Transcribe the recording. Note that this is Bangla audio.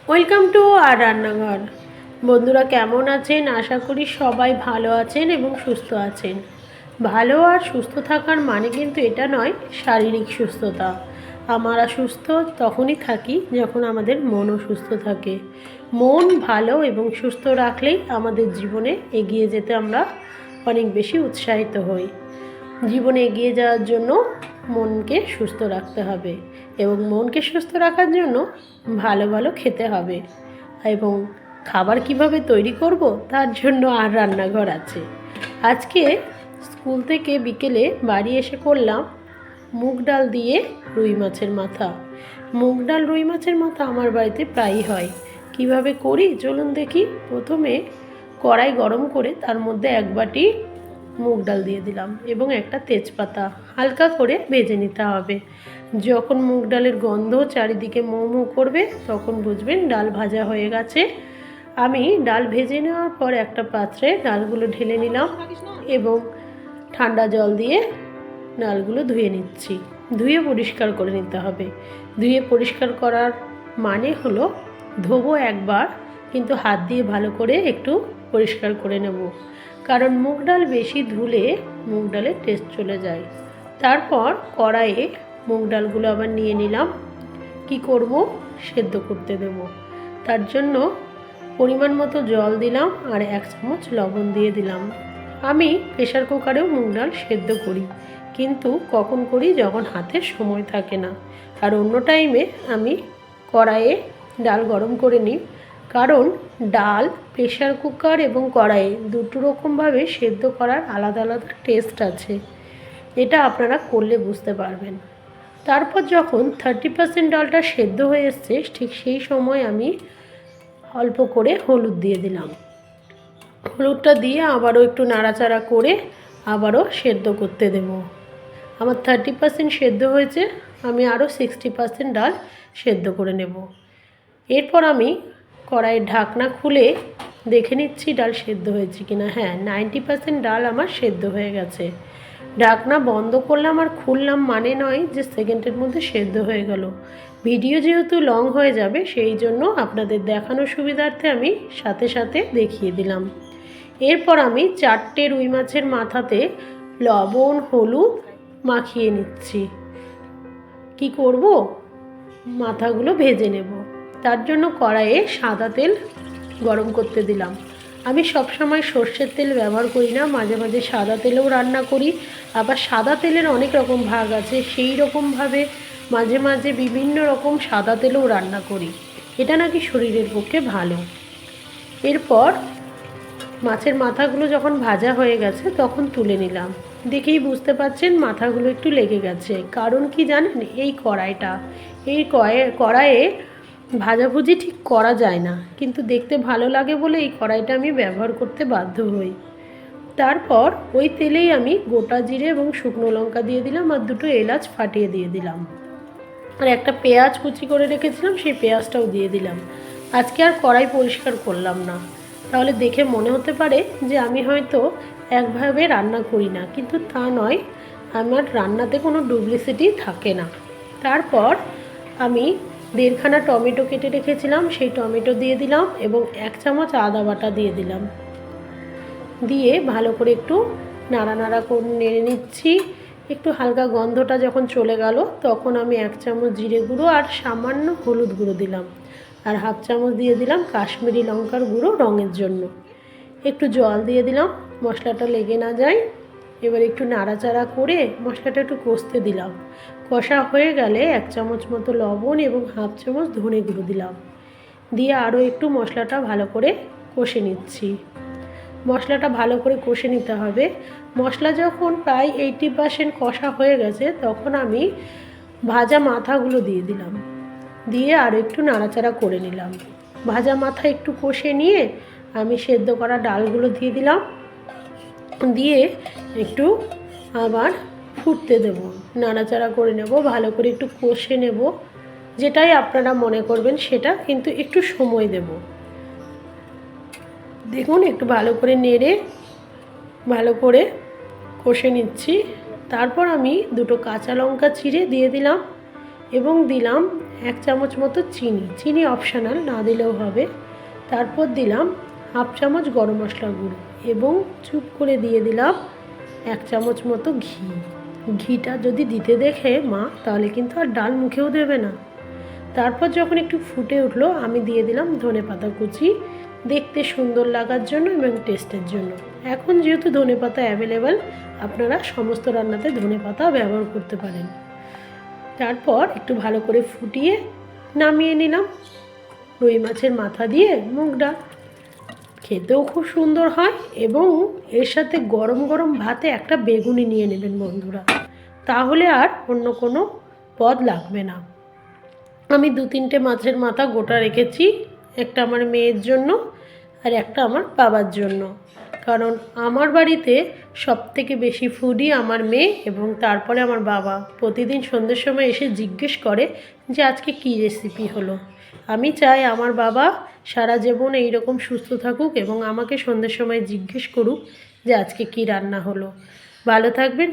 ওয়েলকাম টু আর রান্নাঘর। বন্ধুরা কেমন আছেন? আশা করি সবাই ভালো আছেন এবং সুস্থ আছেন। ভালো আর সুস্থ থাকার মানে কিন্তু এটা নয় শারীরিক সুস্থতা। আমরা সুস্থ তখনই থাকি যখন আমাদের মনও সুস্থ থাকে। মন ভালো এবং সুস্থ রাখলেই আমাদের জীবনে এগিয়ে যেতে আমরা অনেক বেশি উৎসাহিত হই। জীবনে এগিয়ে যাওয়ার জন্য মনকে সুস্থ রাখতে হবে এবং মনকে সুস্থ রাখার জন্য ভালো ভালো খেতে হবে। এবং খাবার কিভাবে তৈরি করব তার জন্য আর রান্নাঘর আছে। আজকে স্কুল থেকে বিকেলে বাড়ি এসে করলাম মুগ ডাল দিয়ে রুই মাছের মাথা। মুগ ডাল রুই মাছের মাথা আমার বাড়িতে প্রায়ই হয়। কিভাবে করি চলুন দেখি। প্রথমে কড়াই গরম করে তার মধ্যে এক বাটি মুগ ডাল দিয়ে দিলাম এবং একটা তেজপাতা হালকা করে ভেজে নিতে হবে। যখন মুগ ডালের গন্ধ চারিদিকে মো মো করবে তখন বুঝবেন ডাল ভাজা হয়ে গেছে। আমি ডাল ভেজে নেওয়ার পর একটা পাত্রে ডালগুলো ঢেলে নিলাম এবং ঠান্ডা জল দিয়ে ডালগুলো ধুয়ে নিচ্ছি। ধুয়ে পরিষ্কার করে নিতে হবে। ধুয়ে পরিষ্কার করার মানে হলো ধোবো একবার, কিন্তু হাত দিয়ে ভালো করে একটু পরিষ্কার করে নেব, কারণ মুগ ডাল বেশি ধুলে মুগ ডালের টেস্ট চলে যায়। তারপর কড়াইয়ে মুগ ডালগুলো আবার নিয়ে নিলাম। কি করব, সেদ্ধ করতে দেব। তার জন্য পরিমাণ মতো জল দিলাম আর 1 চামচ লবণ দিয়ে দিলাম। আমি প্রেশার কুকারেও মুগ ডাল সেদ্ধ করি, কিন্তু কখন করি যখন হাতে সময় থাকে না। আর অন্য টাইমে আমি কড়াইয়ে ডাল গরম করে নিই, কারণ ডাল প্রেশার কুকার এবং কড়াইয়ে দুটো রকমভাবে সেদ্ধ করার আলাদা আলাদা টেস্ট আছে। এটা আপনারা করলে বুঝতে পারবেন। তারপর যখন 30% ডালটা সেদ্ধ হয়ে এসছে, ঠিক সেই সময় আমি অল্প করে হলুদ দিয়ে দিলাম। হলুদটা দিয়ে আবারও একটু নাড়াচাড়া করে আবারও সেদ্ধ করতে দেব। আমার 30% সেদ্ধ হয়েছে, আমি আরও 60% ডাল সেদ্ধ করে নেব। এরপর আমি কড়াইয়ের ঢাকনা খুলে দেখে নিচ্ছি ডাল সেদ্ধ হয়েছে কিনা। হ্যাঁ, 90% ডাল আমার সেদ্ধ হয়ে গেছে। ঢাকনা বন্ধ করলাম আর খুললাম মানে নয় যে সেকেন্ডের মধ্যে সেদ্ধ হয়ে গেল। ভিডিও যেহেতু লং হয়ে যাবে, সেই জন্য আপনাদের দেখানোর সুবিধার্থে আমি সাথে সাথে দেখিয়ে দিলাম। এরপর আমি 4টে রুই মাছের মাথাতে লবণ হলুদ মাখিয়ে নিচ্ছি। কি করব, মাথাগুলো ভেজে নেব। তার জন্য কড়াইয়ে সাদা তেল গরম করতে দিলাম। আমি সবসময় সর্ষের তেল ব্যবহার করি না, মাঝে মাঝে সাদা তেলেও রান্না করি। আবার সাদা তেলের অনেক রকম ভাগ আছে, সেই রকমভাবে মাঝে মাঝে বিভিন্ন রকম সাদা তেলেও রান্না করি। এটা নাকি শরীরের পক্ষে ভালো। এরপর মাছের মাথাগুলো যখন ভাজা হয়ে গেছে তখন তুলে নিলাম। দেখেই বুঝতে পারছেন মাথাগুলো একটু লেগে গেছে। কারণ কি জানেন, এই কড়াইয়ে ভাজাভুজি ঠিক করা যায় না, কিন্তু দেখতে ভালো লাগে বলে এই কড়াইটা আমি ব্যবহার করতে বাধ্য হই। তারপর ওই তেলেই আমি গোটা জিরে এবং শুকনো লঙ্কা দিয়ে দিলাম আর 2টো এলাচ ফাটিয়ে দিয়ে দিলাম। আর একটা পেঁয়াজ কুচি করে রেখেছিলাম, সেই পেঁয়াজটাও দিয়ে দিলাম। আজকে আর কড়াই পরিষ্কার করলাম না, তাহলে দেখে মনে হতে পারে যে আমি হয়তো একভাবে রান্না করি না, কিন্তু তা নয়। আমার রান্নাতে কোনো ডুপ্লিসিটি থাকে না। তারপর আমি 1.5খানা টমেটো কেটে রেখেছিলাম, সেই টমেটো দিয়ে দিলাম এবং 1 চামচ আদা বাটা দিয়ে দিলাম। দিয়ে ভালো করে একটু নাড়ানাড়া করে নেড়ে নিচ্ছি। একটু হালকা গন্ধটা যখন চলে গেল তখন আমি 1 চামচ জিরে গুঁড়ো আর সামান্য হলুদ গুঁড়ো দিলাম আর 1/2 চামচ দিয়ে দিলাম কাশ্মীরি লঙ্কার গুঁড়ো রঙের জন্য। একটু জল দিয়ে দিলাম মশলাটা লেগে না যায়। এবার একটু নাড়াচাড়া করে মশলাটা একটু কষতে দিলাম। কষা হয়ে গেলে 1 চামচ মতো লবণ এবং 1/2 চামচ ধনে গুঁড়ো দিলাম। দিয়ে আরও একটু মশলাটা ভালো করে কষে নিচ্ছি। মশলাটা ভালো করে কষে নিতে হবে। মশলা যখন প্রায় 80% কষা হয়ে গেছে তখন আমি ভাজা মাথাগুলো দিয়ে দিলাম। দিয়ে আরও একটু নাড়াচাড়া করে নিলাম। ভাজা মাথা একটু কষে নিয়ে আমি সেদ্ধ করা ডালগুলো দিয়ে দিলাম। দিয়ে একটু আবার ফুটতে দেব, নাড়াচাড়া করে নেব, ভালো করে একটু কষে নেব। যেটাই আপনারা মনে করবেন সেটা, কিন্তু একটু সময় দেব। দেখুন একটু ভালো করে নেড়ে ভালো করে কষে নিচ্ছি। তারপর আমি 2টো কাঁচা লঙ্কা চিড়ে দিয়ে দিলাম এবং দিলাম 1 চামচ মতো চিনি, চিনি অপশনাল, না দিলেও হবে। তারপর দিলাম 1/2 চামচ গরম মশলা গুঁড়ো এবং চুপ করে দিয়ে দিলাম 1 চামচ মতো ঘি। ঘিটা যদি দিতে দেখে মা, তাহলে কিন্তু আর ডাল মুখেও দেবে না। তারপর যখন একটু ফুটে উঠলো, আমি দিয়ে দিলাম ধনেপাতা কুচি, দেখতে সুন্দর লাগার জন্য এবং টেস্টের জন্য। এখন যেহেতু ধনেপাতা অ্যাভেলেবেল, আপনারা সমস্ত রান্নাতে ধনেপাতা ব্যবহার করতে পারেন। তারপর একটু ভালো করে ফুটিয়ে নামিয়ে নিলাম। রুই মাছের মাথা দিয়ে মুগ ডাল খেতেও খুব সুন্দর হয় এবং এর সাথে গরম গরম ভাতে একটা বেগুনি নিয়ে নেবেন বন্ধুরা, তাহলে আর অন্য কোনো পদ লাগবে না। আমি 2-3টে মাছের মাথা গোটা রেখেছি, একটা আমার মেয়ের জন্য আর একটা আমার বাবার জন্য, কারণ আমার বাড়িতে সবথেকে বেশি ফুডি আমার মেয়ে এবং তারপরে আমার বাবা। প্রতিদিন সন্ধ্যের সময় এসে জিজ্ঞেস করে যে আজকে কী রেসিপি হলো। আমি চাই আমার বাবা সারা জীবন এইরকম সুস্থ থাকুক এবং আমাকে সন্ধ্যের সময় জিজ্ঞেস করুক যে আজকে কী রান্না হলো। ভালো থাকবেন।